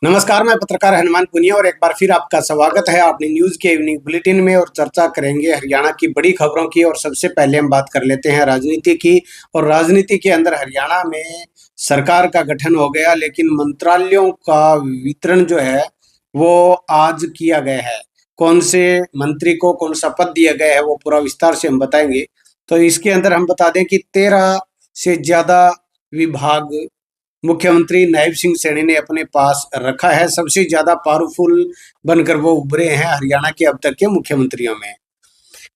नमस्कार, मैं पत्रकार हनुमान पुनिया और एक बार फिर आपका स्वागत है अपनी न्यूज के इवनिंग बुलेटिन में। और चर्चा करेंगे हरियाणा की बड़ी खबरों की। और सबसे पहले हम बात कर लेते हैं राजनीति की। और राजनीति के अंदर हरियाणा में सरकार का गठन हो गया, लेकिन मंत्रालयों का वितरण जो है वो आज किया गया है। कौन से मंत्री को कौन सा पद दिया गया है वो पूरा विस्तार से हम बताएंगे। तो इसके अंदर हम बता दें कि 13 से ज्यादा विभाग मुख्यमंत्री नायब सिंह सैनी ने अपने पास रखा है। सबसे ज्यादा पावरफुल बनकर वो उभरे हैं हरियाणा के अब तक के मुख्यमंत्रियों में।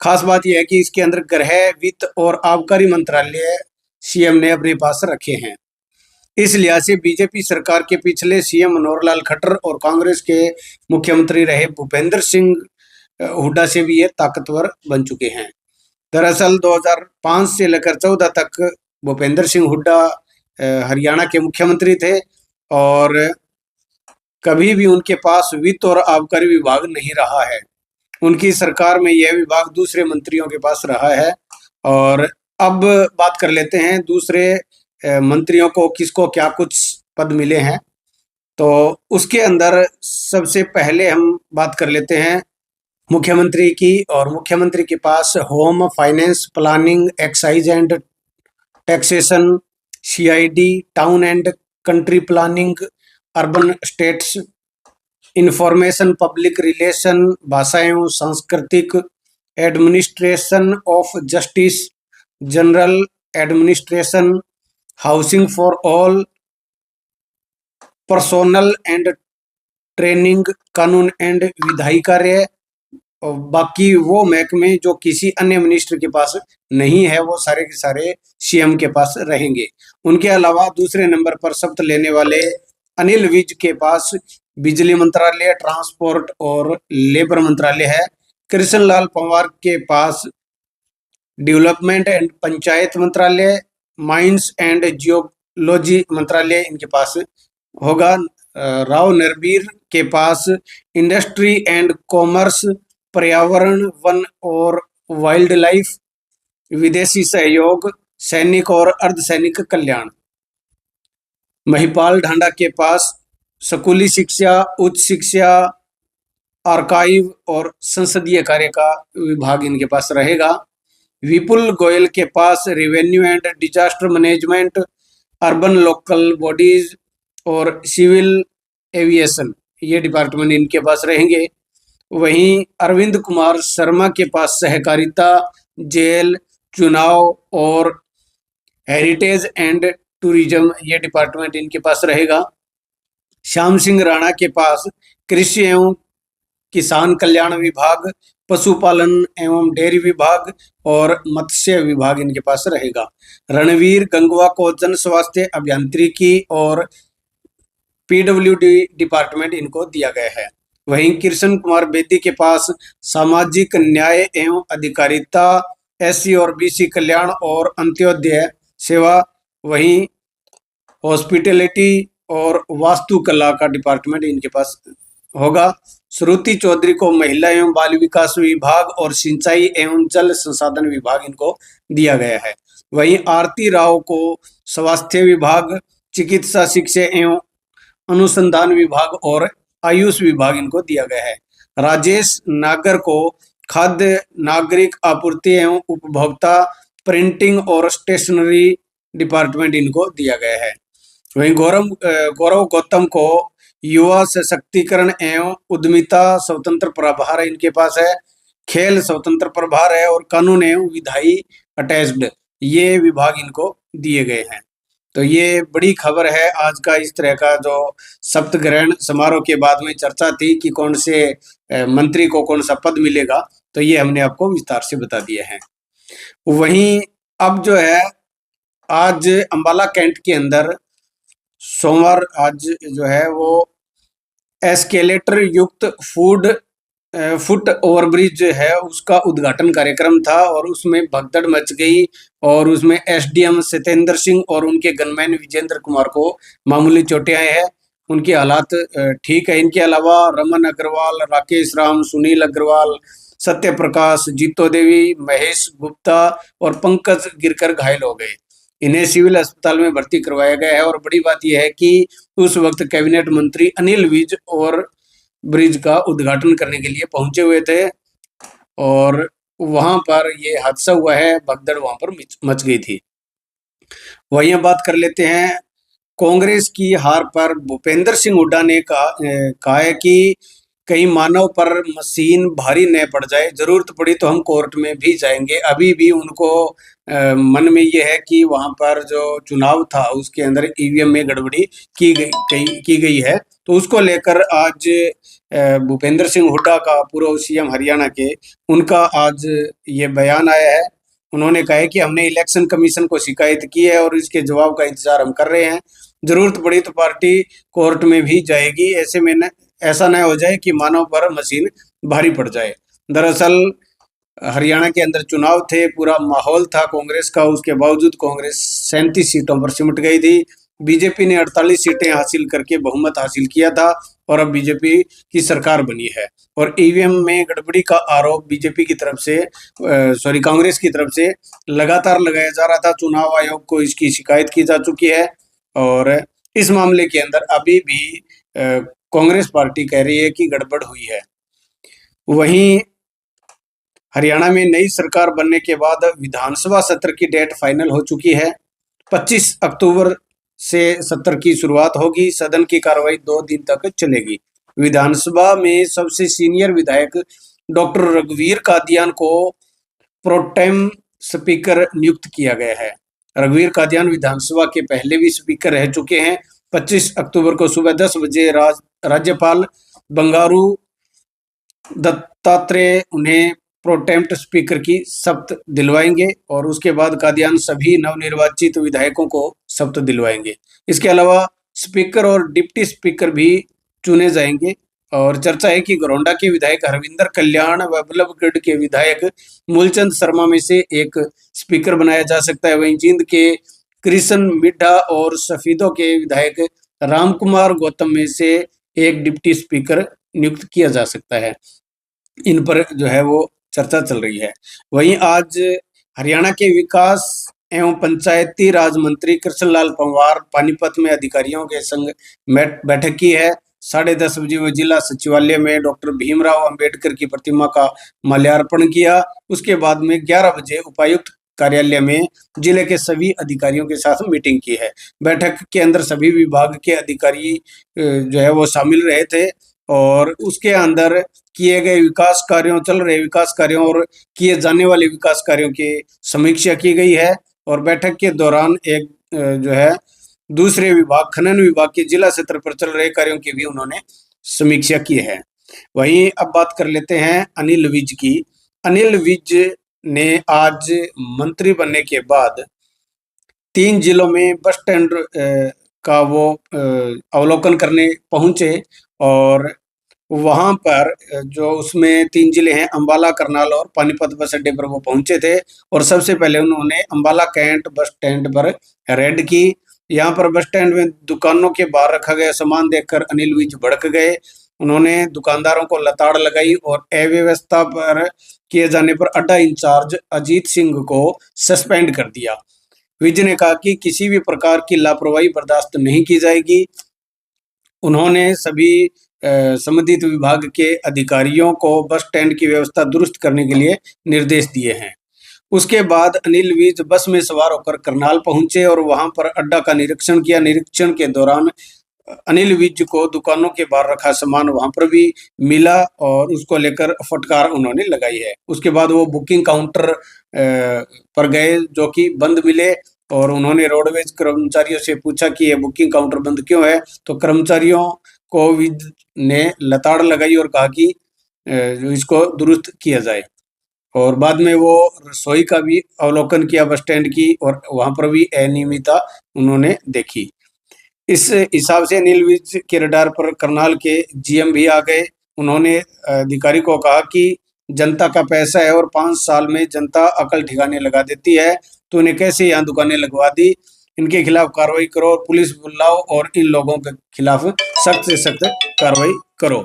खास बात यह है कि इसके अंदर गृह, वित्त और आबकारी मंत्रालय सीएम ने अपने पास रखे हैं। इस लिहाज से बीजेपी सरकार के पिछले सीएम मनोहर लाल खट्टर और कांग्रेस के मुख्यमंत्री रहे भूपेंद्र सिंह हुड्डा से भी ये ताकतवर बन चुके हैं। दरअसल 2005 से लेकर 14 तक भूपेंद्र सिंह हुड्डा हरियाणा के मुख्यमंत्री थे और कभी भी उनके पास वित्त और आबकारी विभाग नहीं रहा है। उनकी सरकार में यह विभाग दूसरे मंत्रियों के पास रहा है। और अब बात कर लेते हैं दूसरे मंत्रियों को किसको क्या कुछ पद मिले हैं। तो उसके अंदर सबसे पहले हम बात कर लेते हैं मुख्यमंत्री की। और मुख्यमंत्री के पास home, finance, planning, excise and taxation, CID, town and country planning, urban estates, information public relation, भाषा एवं सांस्कृतिक, administration of justice, general administration, housing for all, personnel and training, कानून एंड विधायी कार्य। और बाकी वो महकमे जो किसी अन्य मिनिस्टर के पास नहीं है वो सारे के सारे सीएम के पास रहेंगे। उनके अलावा दूसरे नंबर पर शपथ लेने वाले अनिल विज के पास बिजली मंत्रालय, ट्रांसपोर्ट और लेबर मंत्रालय है। कृष्ण लाल पंवार के पास डेवलपमेंट एंड पंचायत मंत्रालय, माइंस एंड जियोलॉजी मंत्रालय इनके पास होगा। राव नरबीर के पास इंडस्ट्री एंड कॉमर्स, पर्यावरण, वन और वाइल्ड लाइफ, विदेशी सहयोग, सैनिक और अर्धसैनिक कल्याण। महिपाल ढांडा के पास स्कूली शिक्षा, उच्च शिक्षा, आर्काइव और संसदीय कार्य का विभाग इनके पास रहेगा। विपुल गोयल के पास revenue and disaster management, urban local bodies और सिविल एविएशन, ये डिपार्टमेंट इनके पास रहेंगे। वहीं अरविंद कुमार शर्मा के पास सहकारिता, जेल, चुनाव और हेरिटेज एंड टूरिज्म, ये डिपार्टमेंट इनके पास रहेगा। श्याम सिंह राणा के पास कृषि एवं किसान कल्याण विभाग, पशुपालन एवं डेयरी विभाग और मत्स्य विभाग इनके पास रहेगा। रणवीर गंगवा को जन स्वास्थ्य अभियांत्रिकी और पीडब्ल्यूडी डिपार्टमेंट इनको दिया गया है। वहीं कृष्ण कुमार बेदी के पास सामाजिक न्याय एवं अधिकारिता, एससी और बीसी कल्याण और अंत्योदय सेवा, वहीं हॉस्पिटैलिटी और वास्तुकला का डिपार्टमेंट इनके पास होगा। श्रुति चौधरी को महिला एवं बाल विकास विभाग और सिंचाई एवं जल संसाधन विभाग इनको दिया गया है। वहीं आरती राव को स्वास्थ्य विभाग, चिकित्सा शिक्षा एवं अनुसंधान विभाग और आयुष विभाग इनको दिया गया है। राजेश नागर को खाद्य, नागरिक आपूर्ति एवं उपभोक्ता, प्रिंटिंग और स्टेशनरी डिपार्टमेंट इनको दिया गया है। वहीं गौरव गौतम को युवा सशक्तिकरण एवं उद्यमिता स्वतंत्र प्रभार इनके पास है। खेल स्वतंत्र प्रभार है और कानून एवं विधायी अटैच्ड, ये विभाग इनको दिए गए हैं। तो ये बड़ी खबर है आज का। इस तरह का जो शपथ ग्रहण समारोह के बाद में चर्चा थी कि कौन से मंत्री को कौन सा पद मिलेगा, तो ये हमने आपको विस्तार से बता दिया है। वहीं अब जो है आज अंबाला कैंट के अंदर सोमवार आज जो है वो एस्केलेटर युक्त फुट ओवरब्रिज जो है उसका उद्घाटन कार्यक्रम था और उसमें भगदड़ मच गई। और उसमें एसडीएम सत्येंद्र सिंह और उनके गनमैन विजेंद्र कुमार को मामूली चोटें आई है, उनके हालात ठीक है। इनके अलावा रमन अग्रवाल, राकेश राम, सुनील अग्रवाल, सत्य प्रकाश, जीतो देवी, महेश गुप्ता और पंकज गिरकर घायल हो गए। इन्हें सिविल अस्पताल में भर्ती करवाया गया है। और बड़ी बात यह है कि उस वक्त कैबिनेट मंत्री अनिल विज और ब्रिज का उद्घाटन करने के लिए पहुंचे हुए थे और वहां पर ये हादसा हुआ है, भगदड़ वहां पर मच गई थी। वहीं बात कर लेते हैं कांग्रेस की हार पर भूपेंद्र सिंह हुड्डा ने कहा है कि कहीं मानव पर मशीन भारी न पड़ जाए, जरूरत पड़ी तो हम कोर्ट में भी जाएंगे। अभी भी उनको मन में ये है कि वहां पर जो चुनाव था उसके अंदर ईवीएम में गड़बड़ी की गई है। तो उसको लेकर आज भूपेंद्र सिंह हुड्डा का, पूर्व सीएम हरियाणा के, उनका आज ये बयान आया है। उन्होंने कहा है कि हमने इलेक्शन कमीशन को शिकायत की है और इसके जवाब का इंतजार हम कर रहे हैं। जरूरत पड़ी तो पार्टी कोर्ट में भी जाएगी। ऐसे में ऐसा न हो जाए कि मानव पर मशीन भारी पड़ जाए। दरअसल हरियाणा के अंदर चुनाव थे, पूरा माहौल था कांग्रेस का, उसके बावजूद कांग्रेस 37 सीटों पर सिमट गई थी। बीजेपी ने 48 सीटें हासिल करके बहुमत हासिल किया था और अब बीजेपी की सरकार बनी है। और ईवीएम में गड़बड़ी का आरोप बीजेपी की तरफ से, कांग्रेस की तरफ से लगातार लगाया जा रहा था। चुनाव आयोग को इसकी शिकायत की जा चुकी है और इस मामले के अंदर अभी भी कांग्रेस पार्टी कह रही है कि गड़बड़ हुई है। वहीं हरियाणा में नई सरकार बनने के बाद विधानसभा सत्र की डेट फाइनल हो चुकी है। 25 अक्टूबर से सत्र की शुरुआत होगी। सदन की कार्रवाई 2 दिन तक चलेगी। विधानसभा में सबसे सीनियर विधायक डॉक्टर रघुवीर कादियान को प्रोटेम स्पीकर नियुक्त किया गया है। रघुवीर कादियान विधानसभा के पहले भी स्पीकर रह चुके हैं। 25 अक्टूबर को सुबह 10 बजे राज्यपाल बंगारू दत्तात्रेय उन्हें प्रोटेम्प्ट स्पीकर की शपथ दिलवाएंगे और उसके बाद कादियान सभी नवनिर्वाचित विधायकों को शपथ दिलवाएंगे। इसके अलावा स्पीकर और डिप्टी स्पीकर भी चुने जाएंगे। और चर्चा है कि घरौंडा के विधायक हरविंदर कल्याण व बल्लभगढ़ के विधायक मूलचंद शर्मा में से एक स्पीकर बनाया जा सकता है। वहीं जींद के कृष्ण मिड्ढा और सफीदों के विधायक रामकुमार गौतम में से एक डिप्टी स्पीकर नियुक्त किया जा सकता है। इन पर जो है वो चर्चा चल रही है। वहीं आज हरियाणा के विकास एवं पंचायती राज मंत्री कृष्णलाल पंवार पानीपत में अधिकारियों के संग बैठक की है। 10:30 बजे वो जिला सचिवालय में डॉक्टर भीमराव अंबेडकर की प्रतिमा का माल्यार्पण किया। उसके बाद में 11 बजे उपायुक्त कार्यालय में जिले के सभी अधिकारियों के साथ मीटिंग की है। बैठक के अंदर सभी विभाग के अधिकारी जो है वो शामिल रहे थे और उसके अंदर किए गए विकास कार्यों, चल रहे विकास कार्यों और किए जाने वाले विकास कार्यों की समीक्षा की गई है। और बैठक के दौरान एक जो है दूसरे विभाग, खनन विभाग के जिला स्तर पर चल रहे कार्यों की भी उन्होंने समीक्षा की है। वहीं अब बात कर लेते हैं अनिल विज की। अनिल विज ने आज मंत्री बनने के बाद 3 जिलों में बस स्टैंड का वो अवलोकन करने पहुंचे और वहां पर जो उसमें 3 जिले हैं, अंबाला, करनाल और पानीपत बस अड्डे पर वो पहुंचे थे। और सबसे पहले उन्होंने अंबाला कैंट बस स्टैंड पर रेड की। यहाँ पर बस स्टैंड में दुकानों के बाहर रखा गया सामान देखकर अनिल विज भड़क गए। उन्होंने दुकानदारों को लताड़ लगाई और अव्यवस्था पर किए जाने पर अड्डा इंचार्ज अजीत सिंह को सस्पेंड कर दिया। विज ने कहा कि किसी भी प्रकार की लापरवाही बर्दाश्त नहीं की जाएगी। उन्होंने सभी संबंधित विभाग के अधिकारियों को बस स्टैंड की व्यवस्था दुरुस्त करने के लिए निर्देश दिए हैं। उसके बाद अनिल विज बस में सवार होकर करनाल पहुंचे और वहां पर अड्डा का निरीक्षण किया। निरीक्षण के दौरान अनिल विज को दुकानों के बाहर रखा सामान वहां पर भी मिला और उसको लेकर फटकार उन्होंने लगाई है। उसके बाद वो बुकिंग काउंटर पर गए जो कि बंद मिले और उन्होंने रोडवेज कर्मचारियों से पूछा कि ये बुकिंग काउंटर बंद क्यों है। तो कर्मचारियों को विज ने लताड़ लगाई और कहा कि इसको दुरुस्त किया जाए। और बाद में वो रसोई का भी अवलोकन किया बस स्टैंड की और वहां पर भी अनियमितता उन्होंने देखी। इस हिसाब से अनिल विज के रडार पर करनाल के जीएम भी आ गए। उन्होंने अधिकारी को कहा कि जनता का पैसा है और 5 साल में जनता अकल ठिकाने लगा देती है, तो इन्हें कैसे यहाँ दुकानें लगवा दी। इनके खिलाफ कार्रवाई करो और पुलिस बुलाओ और इन लोगों के खिलाफ सख्त से सख्त कार्रवाई करो।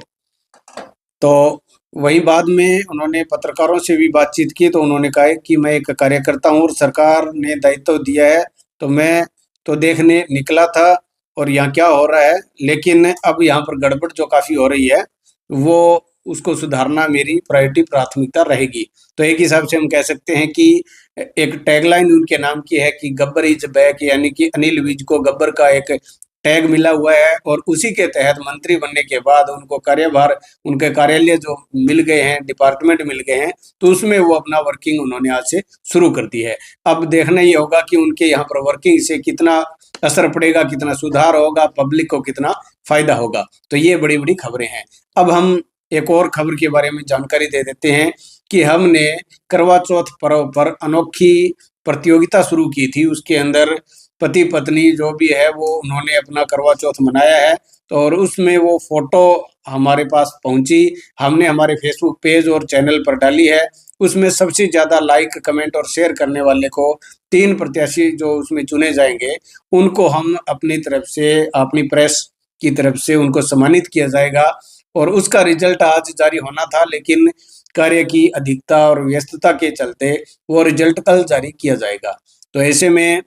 तो वहीं बाद में उन्होंने पत्रकारों से भी बातचीत की तो उन्होंने कहा कि मैं एक कार्यकर्ता हूँ और सरकार ने दायित्व दिया है तो मैं तो देखने निकला था और यहाँ क्या हो रहा है, लेकिन अब यहाँ पर गड़बड़ जो काफ़ी हो रही है, वो उसको सुधारना मेरी प्रायोरिटी प्राथमिकता रहेगी। तो एक हिसाब से हम कह सकते हैं कि एक टैगलाइन उनके नाम की है कि गब्बर इज बैक, यानी कि अनिल विज को गब्बर का एक टैग मिला हुआ है और उसी के तहत मंत्री बनने के बाद उनको कार्यभार, उनके कार्यालय जो मिल गए हैं, डिपार्टमेंट मिल गए हैं, तो उसमें वो अपना वर्किंग उन्होंने आज से शुरू कर दी है। अब देखना ये होगा कि उनके यहाँ पर वर्किंग से कितना असर पड़ेगा, कितना सुधार होगा, पब्लिक को कितना फायदा होगा। तो ये बड़ी बड़ी खबरें हैं। अब हम एक और खबर के बारे में जानकारी दे देते हैं कि हमने करवा चौथ पर्व पर अनोखी प्रतियोगिता शुरू की थी। उसके अंदर पति पत्नी जो भी है वो उन्होंने अपना करवा चौथ मनाया है, तो और उसमें वो फोटो हमारे पास पहुंची, हमने हमारे फेसबुक पेज और चैनल पर डाली है। उसमें सबसे ज़्यादा लाइक, कमेंट और शेयर करने वाले को 3 प्रत्याशी जो उसमें चुने जाएंगे, उनको हम अपनी तरफ से, अपनी प्रेस की तरफ से उनको सम्मानित किया जाएगा। और उसका रिजल्ट आज जारी होना था, लेकिन कार्य की अधिकता और व्यस्तता के चलते वो रिजल्ट कल जारी किया जाएगा। तो ऐसे में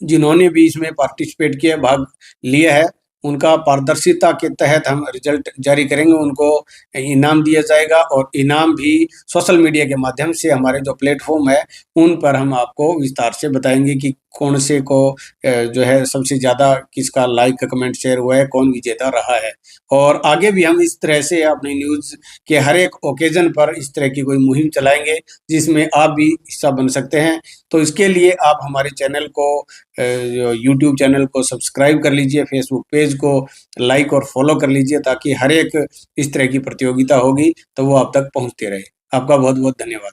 जिन्होंने भी इसमें पार्टिसिपेट किया, भाग लिया है, उनका पारदर्शिता के तहत हम रिजल्ट जारी करेंगे, उनको इनाम दिया जाएगा और इनाम भी सोशल मीडिया के माध्यम से हमारे जो प्लेटफॉर्म है उन पर हम आपको विस्तार से बताएंगे कि कौन से को जो है सबसे ज़्यादा किसका लाइक, कमेंट, शेयर हुआ है, कौन विजेता रहा है। और आगे भी हम इस तरह से अपनी न्यूज़ के हर एक ओकेजन पर इस तरह की कोई मुहिम चलाएंगे जिसमें आप भी हिस्सा बन सकते हैं। तो इसके लिए आप हमारे चैनल को, यूट्यूब चैनल को सब्सक्राइब कर लीजिए, फेसबुक पेज को लाइक और फॉलो कर लीजिए, ताकि हर एक इस तरह की प्रतियोगिता होगी तो वो आप तक पहुंचते रहे। आपका बहुत बहुत धन्यवाद।